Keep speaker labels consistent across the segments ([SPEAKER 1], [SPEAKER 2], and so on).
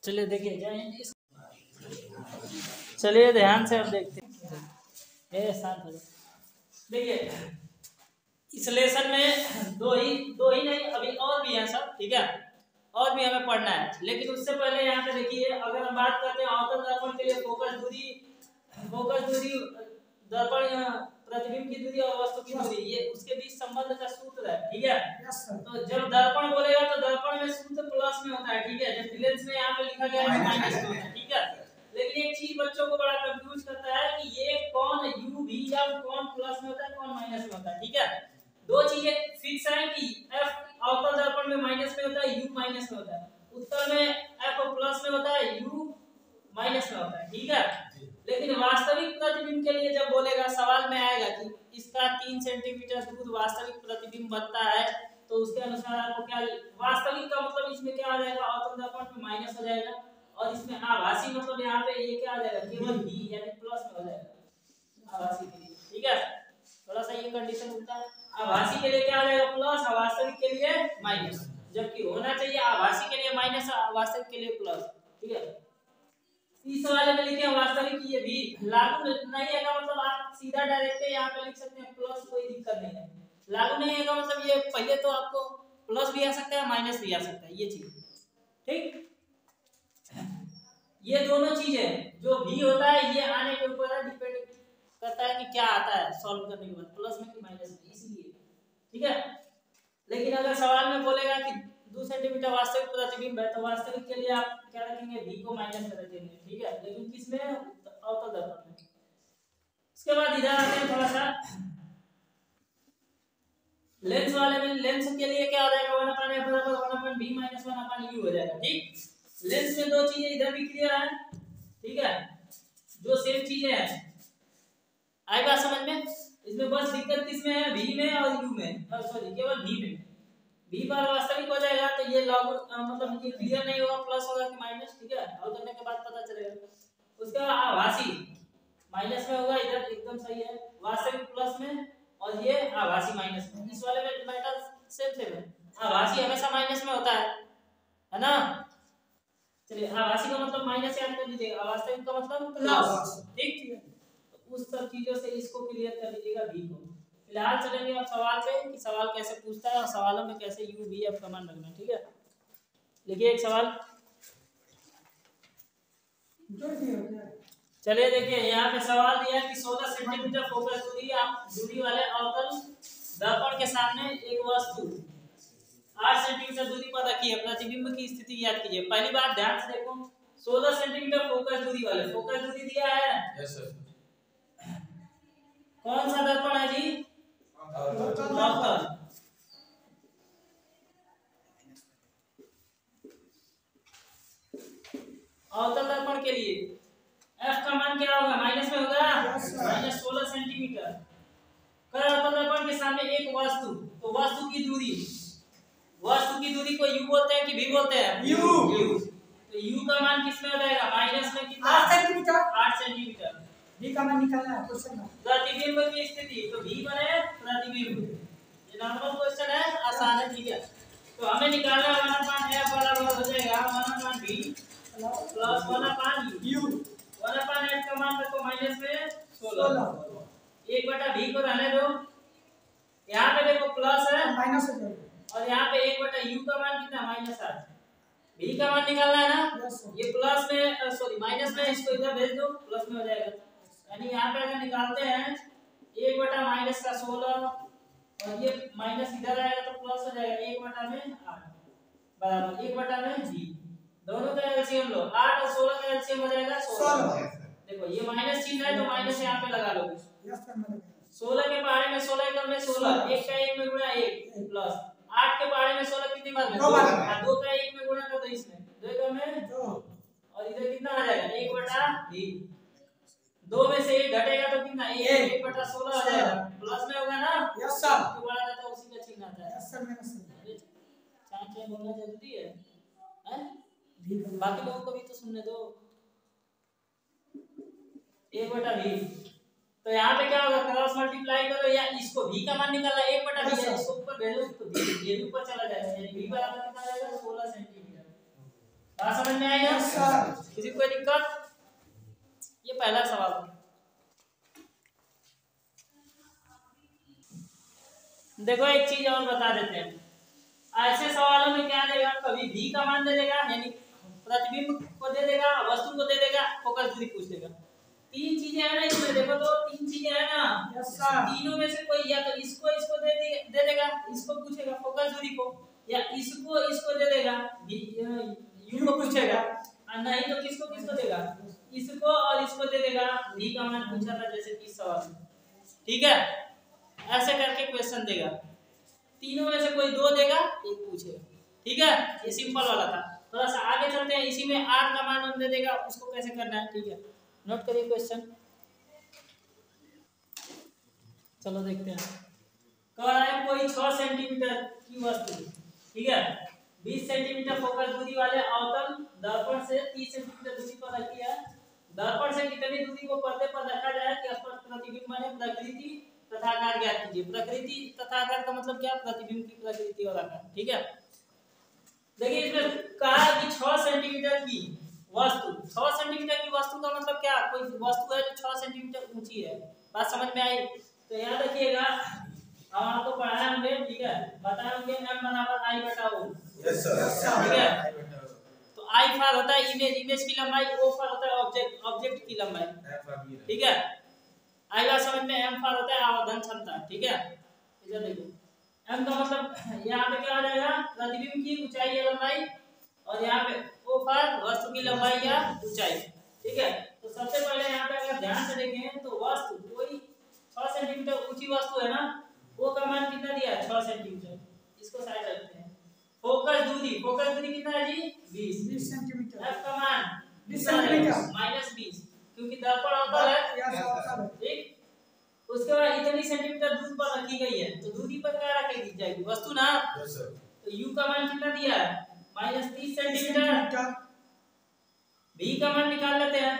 [SPEAKER 1] चलिए देखिए जय हिंद। चलिए ध्यान से अब देखते हैं। शांत हो जाओ। देखिए इस लेसन में दो ही नहीं, अभी और भी है सब, ठीक है, और भी हमें पढ़ना है। लेकिन उससे पहले यहाँ पे देखिए, अगर हम बात करते हैं अवतल दर्पण के लिए फोकस दूरी दर्पण प्रतिबिंब की दूरी और वस्तु की दूरी, ये उसके बीच संबंध का सूत्र है, ठीक है। तो जब दर्पण बोलेगा तो दर्पण में सूत्र प्लस में होता है, ठीक है। जब लेंस में यहाँ पे लिखा गया है माइनस में होता है, ठीक है। लेकिन एक चीज बच्चों को बड़ा कंफ्यूज करता है कि ये कौन यू भी या कौन प्लस में होता है कौन माइनस में होता है, ठीक है। दो चीजें फिक्स है कि एफ अवतल दर्पण में माइनस में होता है, यू माइनस में होता है। उत्तर में एफ प्लस में होता है, यू माइनस में होता है, ठीक है। लेकिन वास्तविक प्रतिबिंब के लिए जब बोलेगा, सवाल में आएगा कि इसका 3 सेंटीमीटर दूर वास्तविक प्रतिबिंब बनता है, तो उसके अनुसार आपको क्या वास्तविक का मतलब इसमें क्या आ जाएगा, अवतल दर्पण में माइनस हो जाएगा, और इसमें आभासी मतलब यहाँ पे ये क्या आ जाएगा, केवल बी यानी प्लस में हो जाएगा आभासी के लिए, ठीक है। थोड़ा सा ये कंडीशन होता है, आभासी के लिए क्या आ जाएगा प्लस, वास्तविक के लिए माइनस, जबकि होना चाहिए आभासी के लिए माइनस, वास्तविक के लिए प्लस, ठीक है। इस वाले में लिखे वास्तविक ये भी लागू नहीं है का मतलब आप सीधा डायरेक्ट यहाँ पे लिख सकते हैं प्लस, कोई दिक्कत नहीं है। लागू नहीं है का मतलब ये पहले तो आपको प्लस भी आ सकता है माइनस भी आ सकता है, ये चीज, ठीक। ये दोनों चीजें जो भी होता है ये आने के ऊपर डिपेंड करता है कि क्या आता है सॉल्व करने के बाद, प्लस में कि माइनस में, इसलिए, ठीक है। लेकिन अगर सवाल में बोलेगा कि 2 सेंटीमीटर वास्तविक प्रतिबिंब है, तो वास्तविक के लिए आप क्या रखेंगे, v को माइनस कर देंगे, ठीक है। लेकिन किसमें, अवतल दर्पण में। उसके बाद इधर आते हैं थोड़ा सा लेंस वाले में। लेंस के लिए क्या हो जाएगा, 1/f बराबर 1/b माइनस 1/u हो जाएगा, ठीक। लेंस में दो चीजें इधर भी क्लियर है, ठीक है, जो सेम चीजें हैं, आई बात समझ में। इसमें बस दिक्कत किसमें है, v में और u में, सॉरी केवल v में। v बार वास्तविक हो जाएगा तो ये लॉग मतलब ये क्लियर नहीं होगा, प्लस होगा कि माइनस, ठीक है, हल करने के बाद पता चलेगा। उसके बाद आभासी माइनस में होगा, इधर एकदम सही है, वास्तविक प्लस में और ये आभासी माइनस में। इस वाले में मैटर सेम है, आभासी हमेशा माइनस में होता है ना। चलिए आभासी का मतलब माइनस याद कर लीजिएगा, वास्तविक का मतलब प्लस, ठीक। उस सब चीजों से इसको क्लियर कर लीजिएगा v को। फिलहाल चलेंगे अब सवाल पे कि सवाल कैसे पूछता है और सवालों में कैसे u v f का मान रखना, ठीक है। लिखिए एक सवाल, चलिए देखिए यहाँ पे सवाल दिया कि 16 सेंटीमीटर फोकस दूरी वाले अवतल दर्पण के सामने एक वस्तु 8 सेंटीमीटर दूरी पर रखी है, प्रतिबिंब की स्थिति याद कीजिए। पहली बात ध्यान से देखो, 16 सेंटीमीटर फोकस दूरी वाले, फोकस दूरी दिया है, यस सर। कौन सा दर्पण है जी, अवतल। अवतल दर्पण के लिए f का मान क्या होगा, माइनस में होगा, माइनस 16 सेंटीमीटर। कर अवतल दर्पण के सामने एक वस्तु, तो वस्तु की दूरी को u बोलते हैं कि v बोलते हैं, u। तो u का मान किसमें हो जाएगा, माइनस में कितना, 8 सेंटीमीटर। v का मान निकालना है क्वेश्चन में, प्रतिबिंब की स्थिति, तो v बने प्रतिबिंब, ये नॉर्मल क्वेश्चन है, आसान है, ठीक है। तो हमें निकालना है 1/f बराबर हो जाएगा 1/b प्लस 1/u। 1/f का मान रखो माइनस में 16, 1/v को रहने दो, यहाँ पे देखो प्लस है माइनस हो जाएगा, और यहाँ पे 1/u का मान कितना, -8। v का मान निकालना है ना, ये प्लस में सॉरी माइनस में, इसको इधर भेज दो, प्लस में हो जाएगा। यानी यहाँ पे अगर निकालते हैं 1/-16 और ये माइनस इधर आएगा तो प्लस हो जाएगा, 1/8 बराबर 1/v। दोनों का एलसीएम लो, 8 और 16 का एलसीएम हो जाएगा 16। देखो ये माइनस चिन्ह है तो माइनस यहाँ पे लगा लो, 16 के पहाड़े में 16 एकम में 16, 1 का 1 में गुणा 1 प्लस 8 के पहाड़े में 16 कितनी बार में 2 का 1 में गुणा कर दो, इसमें 2 एकम में 2, और इधर कितना आ जाएगा 1/v। 2 में से 1 घटेगा तो कितना 1/16 हो जाएगा, प्लस में होगा ना, यस सर, जो बड़ा रहता है उसी का चिन्ह आता है, यस सर। चांस बोलना जरूरी है, हैं? बाकी लोगों को भी तो सुनने दो। 1/v, तो यहाँ पे क्या होगा, क्रॉस मल्टीप्लाई करो या इसको v का मान निकालना, 1/v है, इसको ऊपर भेजो तो ये भी ऊपर चला जाएगा, यानी v बराबर कितना आ जाएगा 16 सेंटीमीटर, बात समझ में आई ना? किसी को कोई दिक्कत? ये पहला सवाल था। देखो एक चीज और बता देते हैं, ऐसे सवालों में क्या देगा, कभी भी का मान दे देगा यानी प्रतिबिंब को दे देगा, वस्तु को दे देगा, फोकस दूरी पूछ लेगा। तीन चीजें है ना इसमें, देखो तो तीन चीजें है ना, तीनों में से कोई या तो इसको दे देगा, इसको पूछेगा फोकस दूरी को, या इसको दे देगा यू को पूछेगा, और नहीं तो किसको देगा, इसको और इसको दे देगा, भी का मान पूछा था जैसे कि सवाल में, ठीक है। ऐसे करके क्वेश्चन देगा, तीनों में से कोई दो देगा, एक पूछेगा, ठीक है। ये सिंपल वाला था। थोड़ा सा आगे चलते हैं, इसी में आर का मान हम दे देगा, उसको कैसे करना है, ठीक है। नोट करिए क्वेश्चन, चलो देखते हैं। कह रहा है कोई 6 सेंटीमीटर की वस्तु, ठीक है, 20 सेंटीमीटर फोकस दूरी वाले अवतल दर्पण से 30 सेंटीमीटर दूरी पर रखी है। दर्पण से कितनी दूरी को पर्दे पर रखा जाए कि स्पष्ट प्रतिबिंब बने, प्रकृति तथा आकार ज्ञात कीजिए। प्रकृति तथा आकार का मतलब क्या, प्रतिबिंब की प्रकृति और आकार, ठीक है। देखिए इसमें कहा कि 6 सेंटीमीटर की वस्तु, 6 सेंटीमीटर की वस्तु का मतलब क्या, कोई वस्तु है जो 6 सेंटीमीटर ऊंची है। बात समझ में आई? तो याद रखिएगा, हम आपको पढ़ाए होंगे, ठीक है, बताए होंगे m बराबर i बटा o, यस सर, ठीक है। तो i फॉर होता है इमेज की लंबाई, o फॉर होता है ऑब्जेक्ट की लंबाई, ठीक है। आई बात समझ में, m फॉर होता है आवर्धन क्षमता, ठीक है। इधर देखो m का मतलब यहाँ पे क्या आ जाएगा, प्रतिबिंब की ऊंचाई या लंबाई, और यहाँ पे o फॉर वस्तु की लंबाई या ऊंचाई, ठीक है। तो सबसे पहले यहाँ पे अगर ध्यान से देखें तो वस्तु कोई 6 सेंटीमीटर ऊंची वस्तु है ना, वो का मान कितना दिया है, 6 सेंटीमीटर, इसको साइड रखते हैं। फोकस दूरी कितना है जी, 20 सेंटीमीटर। f का मान 20 सेंटीमीटर माइनस 20, क्योंकि दर्पण अवतल है, ठीक। उसके बाद इतनी सेंटीमीटर दूर पर रखी गई है, तो दूरी पर क्या रखेगी जाएगी, वस्तु ना, तो u का मान कितना दिया है, माइनस 30 सेंटीमीटर। v का मान निकाल लेते हैं,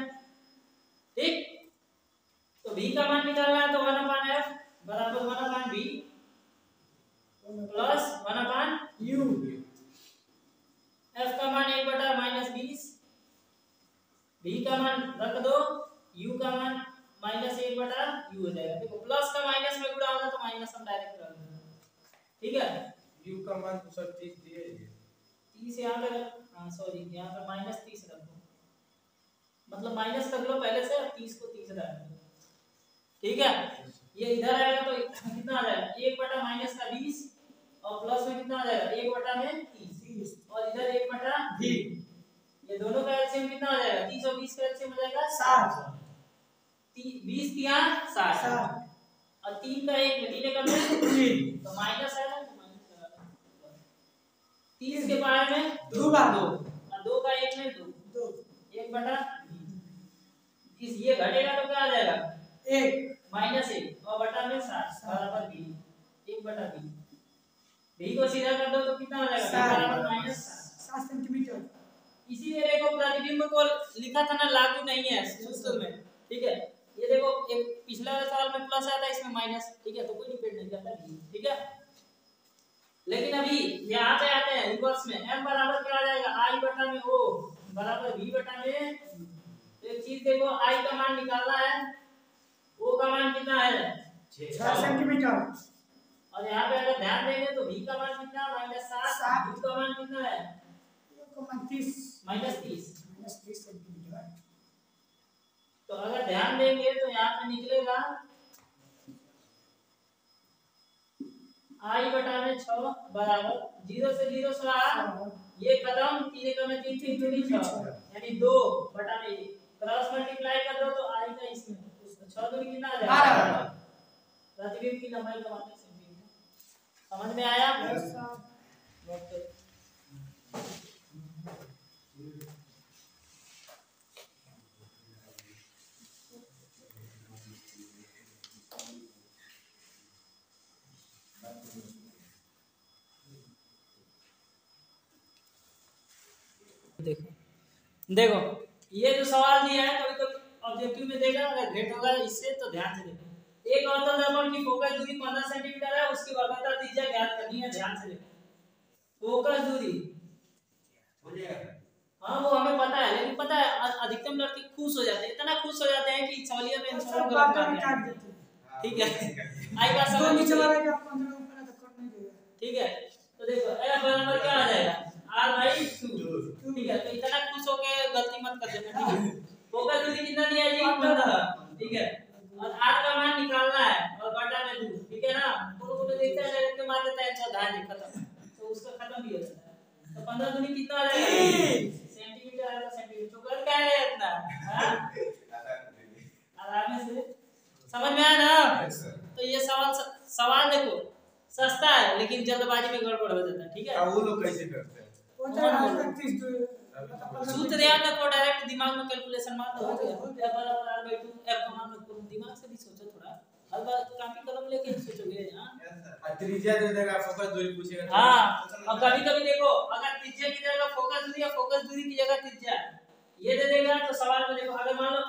[SPEAKER 1] ठीक। तो v का मान निकालना है तो 1/f बराबर 1/v प्लस 1/u। f का मान 1/-20, v का मान रख दो, u का मान -1/u हो जाएगा। देखो प्लस का माइनस में गुणा होगा तो माइनस हम डायरेक्ट कर देंगे, ठीक है।
[SPEAKER 2] u का मान तो सर 30 दिए है,
[SPEAKER 1] 30 यहाँ पे, हाँ सॉरी यहाँ पे -30 रखो, मतलब माइनस कर लो पहले से, 30 को 30 डाल दो, ठीक है। ये इधर आएगा तो कितना आ जाएगा, 1/-20 और प्लस में कितना आ जाएगा, 1/30, और इधर 1/v, ये दोनों का एलसीएम कितना आ जाएगा, 30 और 20 का एलसीएम हो जाएगा 60, 20 3 60, और 3 का 1 में 3 का 3, तो माइनस है ना, तो माइनस लगा दो। 30 के बारे में 2 बार 2, और 2 का 1 में 2, 1/20, ये घटेगा तो क्या आ जाएगा, 1 -1 और बटा में 60 बराबर 20, 1/20, v को सीधा कर दो तो कितना आ जाएगा, v बराबर -7 सेंटीमीटर। इसीलिए देखो प्रतिबिंब को लिखा था ना, लागू नहीं है सूत्र में, ठीक है। ये देखो एक पिछला सवाल में प्लस आया था, इसमें माइनस, ठीक है, तो कोई डिपेंड नहीं करता, ठीक है। लेकिन अभी यहाँ पे आते हैं रिवर्स में, m बराबर क्या आ जाएगा, i बटा में o बराबर v बटा में, तो एक चीज देखो, i का मान निकालना है, o का मान कितना है 6 सेंटीमीटर, और यहाँ पे अगर ध्यान देंगे तो v का मान कितना -7, u का मान कितना है -30 सेंटीमीटर। तो अगर ध्यान देंगे तो यहाँ पे निकलेगा i बटा में 6 बराबर 0 से 0 6, ये कदम 3 का में 3 6 यानी 2 बटा में क्रॉस मल्टीप्लाई कर दो तो i का इसमें 6 दूनी कितना आ जाएगा, प्रतिबिंब की लंबाई का मान सेंटीमीटर। समझ में आया? Yes sir. देखो ये जो सवाल दिया है कभी कभी ऑब्जेक्टिव में देगा, अगर ग्रेड होगा इससे तो ध्यान से देखो। एक अवतल दर्पण की फोकस दूरी 15 सेंटीमीटर है, उसकी वक्रता त्रिज्या ज्ञात करनी है, ध्यान से देखो। फोकस दूरी हो जाएगा, हाँ अधिकतम लड़के खुश हो जाते हैं, इतना खुश हो जाते हैं कि सवालिया में
[SPEAKER 3] सब
[SPEAKER 1] आंसर
[SPEAKER 3] बात
[SPEAKER 1] गलत
[SPEAKER 3] का
[SPEAKER 1] मारते
[SPEAKER 3] काट
[SPEAKER 1] हैं।
[SPEAKER 3] देते हैं।
[SPEAKER 1] ठीक है, आई बात
[SPEAKER 3] दो
[SPEAKER 1] समझ
[SPEAKER 3] नीचे
[SPEAKER 1] में?
[SPEAKER 3] वाले का 15 ऊपर है तो कट नहीं देगा।
[SPEAKER 1] ठीक है, तो देखो f बराबर क्या आ जाएगा r/2। ठीक है, तो इतना खुश होके गलती मत कर देना। ठीक है, फोकस दूरी कितना दिया है जी 15। ठीक है, और r का मान निकालना है और बटा में 2। ठीक है ना, को देखते हैं डायरेक्ट मार देता है आंसर ध्यान खत्म, तो उसका खत्म भी हो जाता है। तो 15 दूनी कितना आ जाएगा? सेंटीमीटर आएगा, सेंटीमीटर चौकर क्या है इतना? हां, आराम से समझ में आया ना? तो ये सवाल देखो सस्ता है लेकिन जल्दबाजी में गड़बड़ हो जाता है। ठीक है,
[SPEAKER 2] वो लोग कैसे करते हैं?
[SPEAKER 3] वो तो 31
[SPEAKER 1] सूत्र याद रखो, डायरेक्ट दिमाग में कैलकुलेशन मार दो, हो गया। f बराबर r/2, f का मान रखो, दिमाग से भी सोचो थोड़ा, हर बार कॉपी कलम लेके ही सोचोगे। हां,
[SPEAKER 2] त्रिज्या दे देगा, फोकस दूरी पूछेगा।
[SPEAKER 1] हां, और कभी-कभी देखो अगर त्रिज्या की जगह फोकस दूरी या फोकस दूरी की जगह त्रिज्या ये दे देगा तो सवाल में देखो, अगर मान लो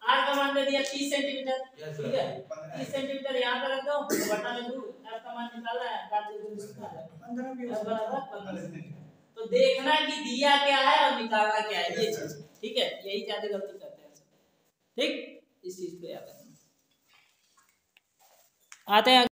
[SPEAKER 1] r का मान दे दिया 30 सेंटीमीटर। ठीक है, 30 सेंटीमीटर यहां पे रख दो, बटा में 2, f का मान निकालना है, काट दो इसका
[SPEAKER 3] 15 भी
[SPEAKER 1] f बराबर 15। तो देखना कि दिया क्या है और निकालना क्या है, ये चीज। ठीक है, यही ज्यादा गलती करते हैं सब। ठीक, इस चीज पे याद रखना। आते हैं